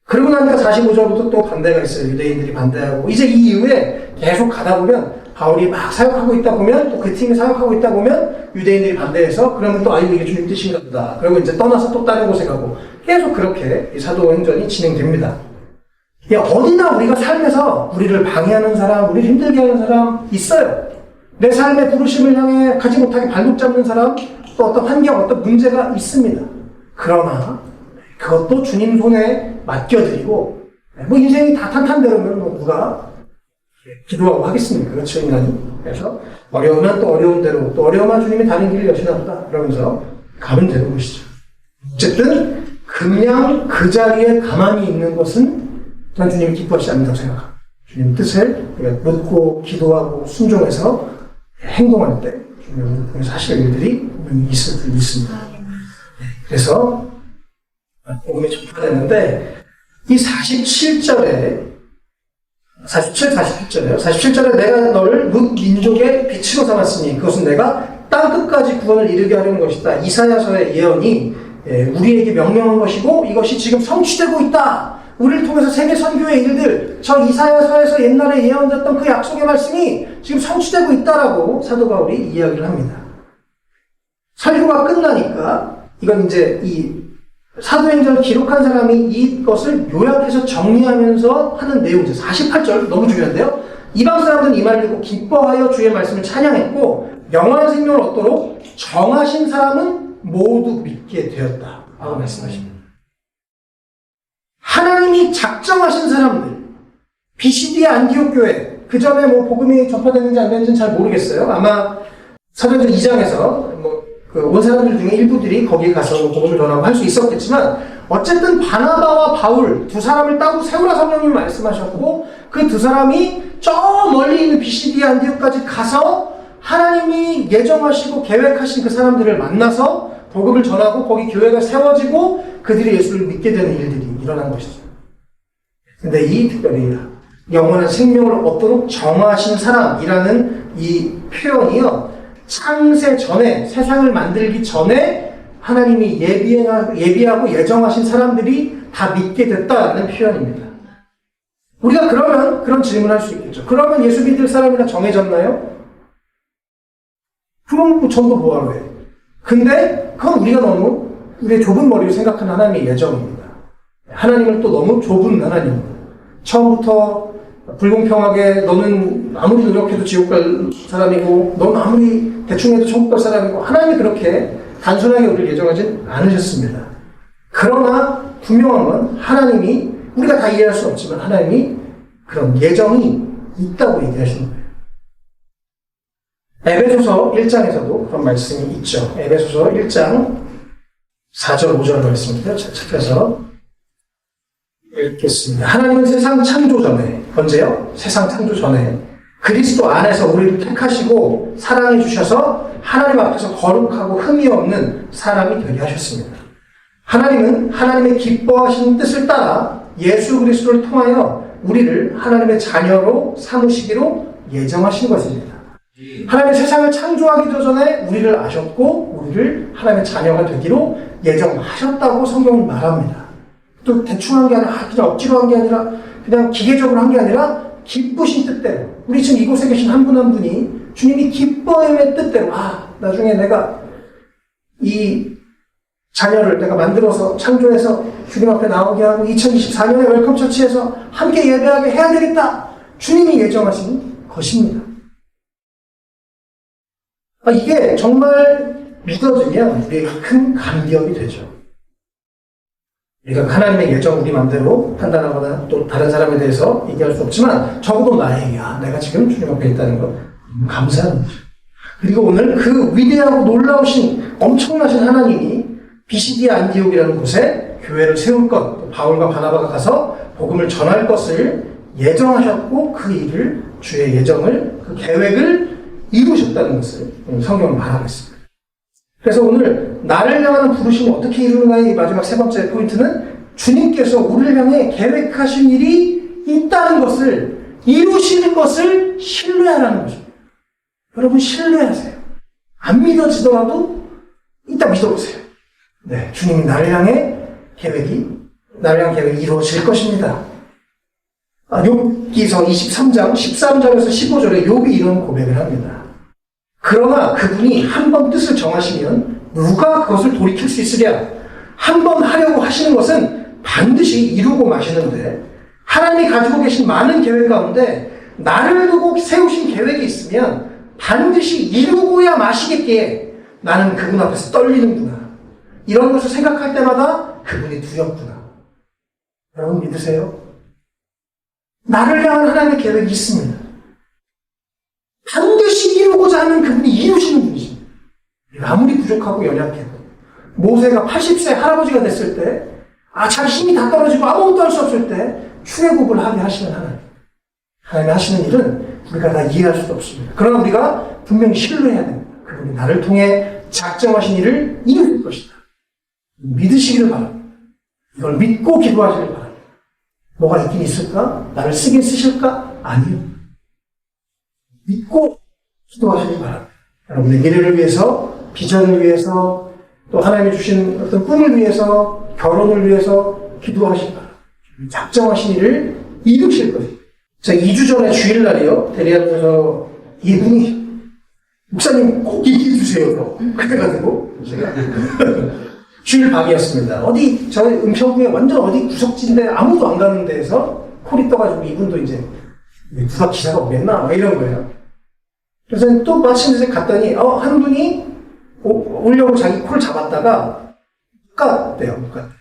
그러고 나니까 45절부터 또 반대가 있어요. 유대인들이 반대하고 이제 이 이후에 계속 가다 보면 바울이 막 사역하고 있다 보면 또 그 팀이 사역하고 있다 보면 유대인들이 반대해서 그러면 또 이게 주님 뜻인가 보다. 그리고 이제 떠나서 또 다른 곳에 가고 계속 그렇게 이 사도행전이 진행됩니다. 어디나 우리가 삶에서 우리를 방해하는 사람, 우리를 힘들게 하는 사람 있어요. 내 삶의 부르심을 향해 가지 못하게 발목 잡는 사람, 또 어떤 환경, 어떤 문제가 있습니다. 그러나 그것도 주님 손에 맡겨드리고 뭐 인생이 다 탄탄대로면 뭐 누가 기도하고 하겠습니까? 그렇죠, 인간이. 그래서 어려우면 또 어려운 대로, 또 어려우면 주님이 다른 길을 여시나 보다 그러면서 가면 되는 것이죠. 어쨌든 그냥 그 자리에 가만히 있는 것은 전 주님이 기뻐하시지 않는다고 생각합니다. 주님 뜻을 우리가 묻고 기도하고 순종해서 행동할 때 주님을 통해서 하실 일들이 분명히 있을 줄 믿습니다. 그래서 복음이 전파됐는데 이 47절에 47, 48절이에요. 47절에 내가 너를 뭇 민족의 빛으로 삼았으니 그것은 내가 땅끝까지 구원을 이루게 하려는 것이다. 이사야서의 예언이 우리에게 명령한 것이고 이것이 지금 성취되고 있다. 우리를 통해서 세계 선교의 일들, 저 이사야서에서 옛날에 예언됐던 그 약속의 말씀이 지금 성취되고 있다라고 사도 바울이 이야기를 합니다. 설교가 끝나니까 이건 이제 이 사도행전을 기록한 사람이 이것을 요약해서 정리하면서 하는 내용이죠. 48절 너무 중요한데요. 이방 사람들은 이 말을 듣고 기뻐하여 주의 말씀을 찬양했고 영원한 생명을 얻도록 정하신 사람은 모두 믿게 되었다 라고 말씀하십니다. 하나님이 작정하신 사람들, BCD의 안디옥 교회, 그 전에 뭐 복음이 전파됐는지 안 됐는지는 잘 모르겠어요. 아마 사도행전 2장에서 온 사람들 중에 일부들이 거기에 가서 복음을 전하고 할 수 있었겠지만 어쨌든 바나바와 바울 두 사람을 따로 세우라 성령님이 말씀하셨고 그 두 사람이 저 멀리 있는 BCD 안디옥까지 가서 하나님이 예정하시고 계획하신 그 사람들을 만나서 복음을 전하고 거기 교회가 세워지고 그들이 예수를 믿게 되는 일들이 일어난 것이죠. 근데 이 특별히 영원한 생명을 얻도록 정하신 사람이라는 이 표현이요. 창세 전에, 세상을 만들기 전에 하나님이 예비하고 예정하신 사람들이 다 믿게 됐다는 표현입니다. 우리가 그러면 그런 질문을 할 수 있겠죠. 그러면 예수 믿을 사람이 다 정해졌나요? 그럼 전부 뭐하러 해? 근데 그건 우리가 너무 우리의 좁은 머리로 생각하는 하나님의 예정입니다. 하나님을 또 너무 좁은 하나님. 처음부터 불공평하게 너는 아무리 노력해도 지옥 갈 사람이고 너는 아무리 대충 해도 천국 갈 사람이고 하나님이 그렇게 단순하게 우리를 예정하진 않으셨습니다. 그러나 분명한 건 하나님이 우리가 다 이해할 수 없지만 하나님이 그런 예정이 있다고 얘기하시는 거예요. 에베소서 1장에서도 그런 말씀이 있죠. 에베소서 1장 4절 5절 말씀입니다. 찾아서 읽겠습니다. 하나님은 세상 창조 전에, 언제요? 세상 창조 전에 그리스도 안에서 우리를 택하시고 사랑해 주셔서 하나님 앞에서 거룩하고 흠이 없는 사람이 되게 하셨습니다. 하나님은 하나님의 기뻐하신 뜻을 따라 예수 그리스도를 통하여 우리를 하나님의 자녀로 삼으시기로 예정하신 것입니다. 하나님의 세상을 창조하기도 전에 우리를 아셨고 우리를 하나님의 자녀가 되기로 예정하셨다고 성경은 말합니다. 또 대충 한 게 아니라 그냥 억지로 한 게 아니라 그냥 기계적으로 한 게 아니라 기쁘신 뜻대로 우리 지금 이곳에 계신 한 분 한 분이 주님이 기뻐함의 뜻대로 나중에 내가 이 자녀를 내가 만들어서 창조해서 주님 앞에 나오게 하고 2024년에 웰컴 처치에서 함께 예배하게 해야 되겠다. 주님이 예정하신 것입니다. 이게 정말 믿어지면 우리에게 큰 감격이 되죠. 우리가 하나님의 예정 우리 마음대로 판단하거나 또 다른 사람에 대해서 얘기할 수 없지만 적어도 나에게 내가 지금 주님 앞에 있다는 것 감사합니다. 그리고 오늘 그 위대하고 놀라우신 엄청나신 하나님이 BCD 안디옥이라는 곳에 교회를 세울 것, 또 바울과 바나바가 가서 복음을 전할 것을 예정하셨고 그 일을 주의 예정을 그 계획을 이루셨다는 것을 성경은 말하고 있습니다. 그래서 오늘 나를 향하는 부르심을 어떻게 이루는가의 마지막 세 번째 포인트는 주님께서 우리를 향해 계획하신 일이 있다는 것을 이루시는 것을 신뢰하라는 것입니다. 여러분 신뢰하세요. 안 믿어지더라도 이따 믿어보세요. 네, 주님이 나를 향해 계획이 이루어질 것입니다. 욥기서 23장 13절에서 15절에 욥이 이런 고백을 합니다. 그러나 그분이 한 번 뜻을 정하시면 누가 그것을 돌이킬 수 있으랴? 한 번 하려고 하시는 것은 반드시 이루고 마시는데 하나님이 가지고 계신 많은 계획 가운데 나를 두고 세우신 계획이 있으면 반드시 이루고야 마시겠기에 나는 그분 앞에서 떨리는구나. 이런 것을 생각할 때마다 그분이 두렵구나. 여러분 믿으세요? 나를 향한 하나님의 계획이 있습니다. 반드시 이루고자 하는 그분이 이루시는 분이십니다. 아무리 부족하고 연약해도 모세가 80세 할아버지가 됐을 때 자기 힘이 다 떨어지고 아무것도 할 수 없을 때 출애굽을 하게 하시는 하나님. 하나님이 하시는 일은 우리가 다 이해할 수도 없습니다. 그러나 우리가 분명히 신뢰해야 됩니다. 그분이 나를 통해 작정하신 일을 이룰 것이다. 믿으시기를 바랍니다. 이걸 믿고 기도하시길 바랍니다. 뭐가 있긴 있을까? 나를 쓰긴 쓰실까? 아니요. 믿고 기도하시기 바랍니다. 여러분의 미래를 위해서, 비전을 위해서, 또 하나님이 주신 어떤 꿈을 위해서, 결혼을 위해서 기도하시기 바랍니다. 작정하신 일을 이루실 거예요. 제가 2주 전에 주일날이요, 대리하면서 이분이 목사님 꼭 얘기해 주세요. 그래가지고 제가 주일 밤이었습니다. 어디 저희 은평구에 완전 어디 구석진데 아무도 안 가는 데에서 콜이 떠가지고 이분도 이제 누가 기사가 오겠나 막 이런 거예요. 그래서 또 마침 이제 갔더니 한 분이 오려고 자기 콜 잡았다가 못 갔대요. 못 갔대.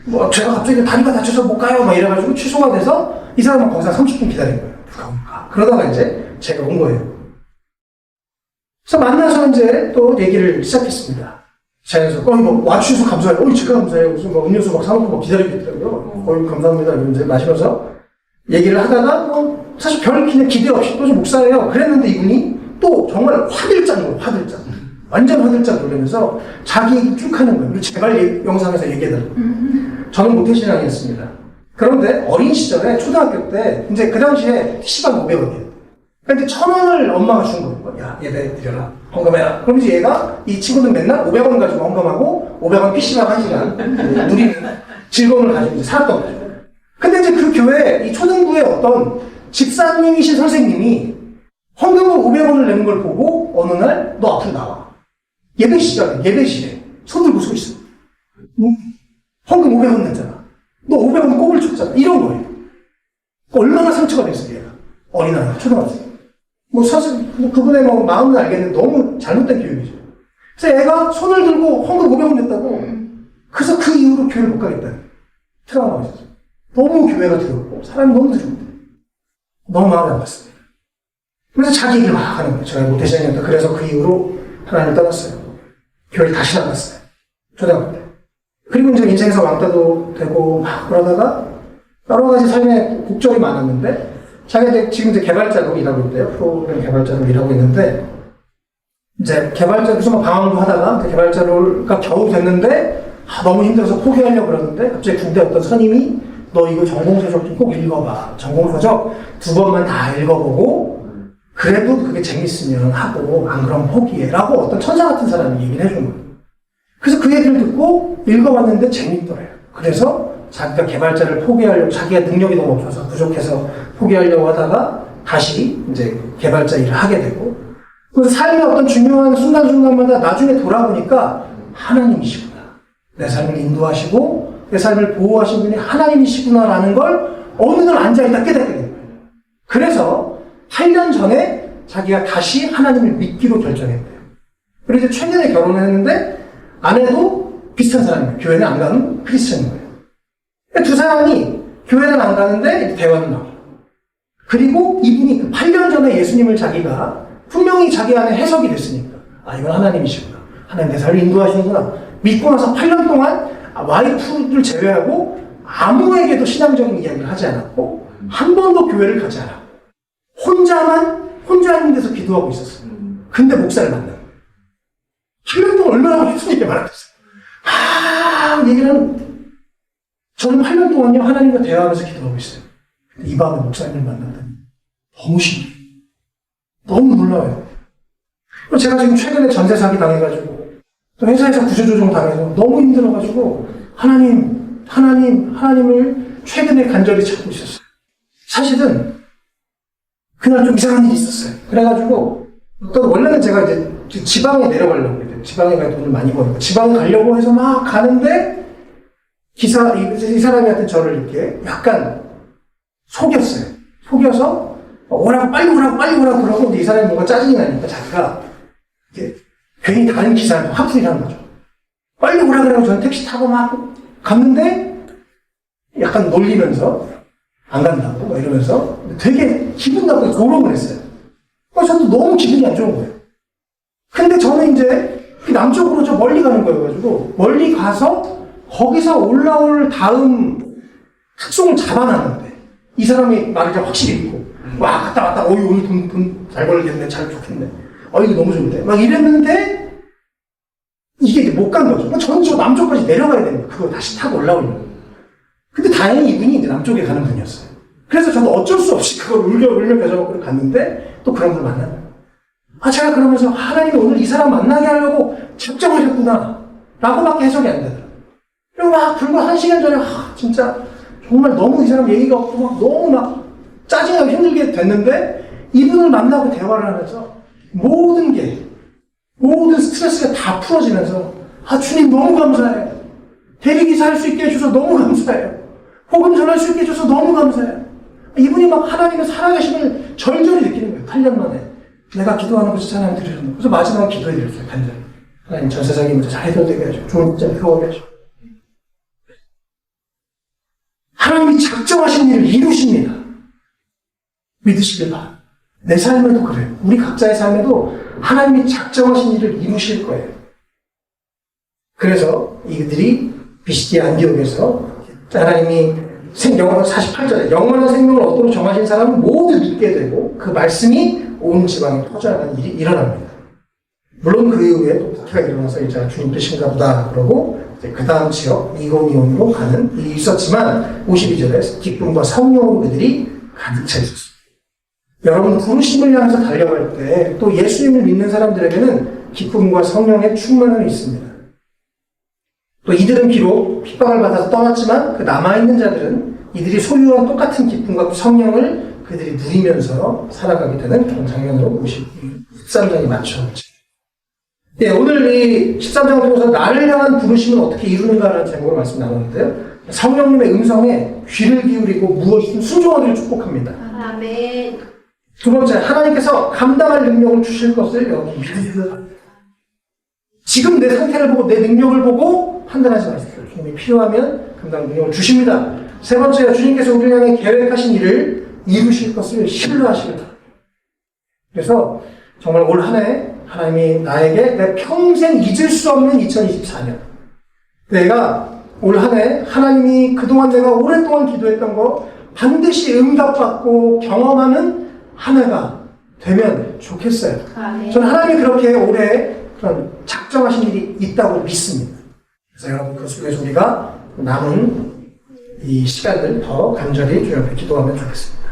뭐 제가 갑자기 다리가 다쳐서 못 가요 막 이래가지고 취소가 돼서 이 사람은 거기서 30분 기다린 거예요. 누가 올까? 그러다가 이제 제가 온 거예요. 그래서 만나서 이제 또 얘기를 시작했습니다. 자연스럽게, 뭐, 와주셔서 감사해요. 제가 감사해요. 무슨 뭐 음료수 막 사놓고 막 기다리고 있더라고요. 감사합니다. 이러면서 마시면서 얘기를 하다가, 사실 별 그냥 기대 없이 또 좀 목사예요. 그랬는데 이분이 또 정말 화들짝. 완전 화들짝 놀라면서 자기 얘기 쭉 하는 거예요. 그리고 제발 영상에서 얘기해달라고. 저는 모태신앙이었습니다. 그런데 어린 시절에 초등학교 때, 이제 그 당시에 PC방 500원이에요. 근데 1,000원을 엄마가 준 거예요. 야, 얘네 드려라. 헌금해라. 그럼 이제 얘가, 이 친구는 맨날 500원 가지고 헌금하고, 500원 PC방 1시간 누리는 즐거움을 가지고 이제 살았던 거죠. 근데 이제 그 교회, 이 초등부의 어떤 집사님이신 선생님이 헌금을 500원을 내는 걸 보고, 어느 날, 너 앞으로 나와. 예배실에 손 들고 서 있어. 헌금 500원 냈잖아. 너 500원 꼽을 줬잖아. 이런 거예요. 얼마나 상처가 됐어요, 얘가. 어린아이, 초등학생. 사실, 그분의 마음은 알겠는데 너무 잘못된 교육이죠. 그래서 애가 손을 들고 헌금 500원 냈다고. 그래서 그 이후로 교회를 못 가겠다는 트라우마가 있었어요. 너무 교회가 두렵고, 사람이 너무 두렵고. 너무 마음이 안 갔습니다. 그래서 자기 얘기를 막 하는 거예요. 제가 모태신앙이었다. 그래서 그 이후로 하나님을 떠났어요. 교회를 다시 나갔어요. 초등학교 때. 그리고 이제 인생에서 왕따도 되고 막 그러다가 여러 가지 삶의 곡절이 많았는데, 자기가 지금 이제 개발자로 일하고 있대요. 프로그램 개발자로 일하고 있는데, 이제 개발자로서 방황도 하다가 개발자가 겨우 됐는데, 너무 힘들어서 포기하려고 그러는데, 갑자기 군대 어떤 선임이 너 이거 전공서적 좀 꼭 읽어봐. 전공서적 2번만 다 읽어보고, 그래도 그게 재밌으면 하고, 안 그러면 포기해. 라고 어떤 천사 같은 사람이 얘기를 해준 거예요. 그래서 그 얘기를 듣고 읽어봤는데 재밌더래요. 그래서 자기가 개발자를 포기하려고, 자기가 능력이 너무 없어서 부족해서 포기하려고 하다가 다시 이제 개발자 일을 하게 되고, 그래서 삶의 어떤 중요한 순간순간마다 나중에 돌아보니까 하나님이시구나. 내 삶을 인도하시고 내 삶을 보호하신 분이 하나님이시구나라는 걸 어느 날 앉아있다 깨닫게 된 거예요. 그래서 8년 전에 자기가 다시 하나님을 믿기로 결정했대요. 그리고 이제 최근에 결혼을 했는데 아내도 비슷한 사람이에요. 교회는 안 가는 크리스천인 거예요. 두 사람이 교회는 안 가는데 대화는 나와요. 그리고 이분이 그 8년 전에 예수님을 자기가 분명히 자기 안에 해석이 됐으니까, 이건 하나님이시구나. 하나님 내 삶을 인도하시는구나. 믿고 나서 8년 동안 와이프를 제외하고 아무에게도 신앙적인 이야기를 하지 않았고, 한 번도 교회를 가지 않았고, 혼자 있는 데서 기도하고 있었어요. 근데 목사를 만나요. 8년 동안 얼마나 예수님께 말하겠어요. 얘기를 하는, 저는 8년 동안요, 하나님과 대화하면서 기도하고 있어요. 이 밤에 목사님을 만났더니 너무 신기해요. 너무 놀라워요. 제가 지금 최근에 전세 사기 당해가지고, 또 회사에서 구조조정 당해서 너무 힘들어가지고, 하나님을 최근에 간절히 찾고 있었어요. 사실은, 그날 좀 이상한 일이 있었어요. 그래가지고, 원래는 제가 이제 지방에 내려가려고 했대요. 지방에 가야 돈을 많이 버니까. 지방에 가려고 해서 막 가는데, 이 사람이 하여튼 저를 이렇게 약간 속였어요. 속여서, 빨리 오라고 그러고, 근데 이 사람이 뭔가 짜증이 나니까 자기가, 이렇게 괜히 다른 기사한테 화풀이를 하는 거죠. 빨리 오라 그러고 저는 택시 타고 막 갔는데, 약간 놀리면서, 안 간다고, 막 이러면서 되게 기분 나쁘게 조롱을 했어요. 저도 너무 기분이 안 좋은 거예요. 근데 저는 이제 남쪽으로 저 멀리 가는 거여가지고, 멀리 가서 거기서 올라올 다음 특송을 잡아놨는데, 이 사람이 말을 확실히 믿고, 갔다 왔다, 오늘 돈 잘 벌겠네, 잘 좋겠네. 이거 너무 좋은데. 막 이랬는데, 이게 이제 못 간 거죠. 저는 저 남쪽까지 내려가야 됩니다. 그거 다시 타고 올라오려고. 근데 다행히 이분이 이제 남쪽에 가는 분이었어요. 그래서 저도 어쩔 수 없이 그걸 울며 겨자먹고 갔는데 또 그런 걸 만나요. 제가 그러면서 하나님이 오늘 이 사람 만나게 하려고 작정하셨구나 라고밖에 해석이 안 되더라고요. 그리고 막 불과 1시간 전에 진짜 정말 너무 이 사람 얘기가 없고 막 너무 막 짜증나고 힘들게 됐는데 이분을 만나고 대화를 하면서 모든 스트레스가 다 풀어지면서 주님 너무 감사해요. 대리기사 할 수 있게 해주셔서 너무 감사해요. 복음 전할 수 있게 해주셔서 너무 감사해요. 이분이 막 하나님의 살아계심을 절절히 느끼는 거예요. 8년 만에. 내가 기도하는 것을 하나님 들으셨나. 그래서 마지막에 기도해드렸어요. 간절히. 하나님 전 세상에 문제 잘 해결되게 하시고 좋은 문제 해결하게 하시고. 하나님이 작정하신 일을 이루십니다. 믿으시길 바랍니다. 내 삶에도 그래요. 우리 각자의 삶에도 하나님이 작정하신 일을 이루실 거예요. 그래서 이들이 비시디아 안디옥에서 하나님이 48절에 영원한 생명을 얻도록 정하신 사람은 모두 믿게 되고 그 말씀이 온 지방에 퍼져나가는 일이 일어납니다. 물론 그 이후에 또 박해가 일어나서 이제 주님 뜻인가 보다 그러고 그 다음 지역 이고니온으로 가는 일이 있었지만 52절에 기쁨과 성령으로 그들이 가득 차 있었습니다. 여러분 부르심을 향해서 달려갈 때 또 예수님을 믿는 사람들에게는 기쁨과 성령의 충만함이 있습니다. 또 이들은 비록 핍박을 받아서 떠났지만 그 남아있는 자들은 이들이 소유한 똑같은 기쁨과 성령을 그들이 누리면서 살아가게 되는 그런 장면으로 13장이 맞춰졌죠. 네, 오늘 이 13장을 통해서 나를 향한 부르심은 어떻게 이루는가라는 제목으로 말씀 나눴는데요. 성령님의 음성에 귀를 기울이고 무엇이든 순종하기를 축복합니다. 아멘. 두 번째, 하나님께서 감당할 능력을 주실 것을 여기 믿으세요. 지금 내 상태를 보고 내 능력을 보고 판단하지 마세요. 주님이 필요하면 감당 능력을 주십니다. 세 번째, 주님께서 우리를 향해 계획하신 일을 이루실 것을 신뢰하시길 바랍니다. 그래서 정말 올 한 해 하나님이 나에게 내 평생 잊을 수 없는 2024년 내가 올 한 해 하나님이 그동안 내가 오랫동안 기도했던 거 반드시 응답받고 경험하는 한 해가 되면 좋겠어요. 저는 하나님이 그렇게 올해 그런 작정하신 일이 있다고 믿습니다. 그래서 여러분 그 속에서 우리가 남은 이 시간을 더 간절히 주님 앞에 기도하면 좋겠습니다.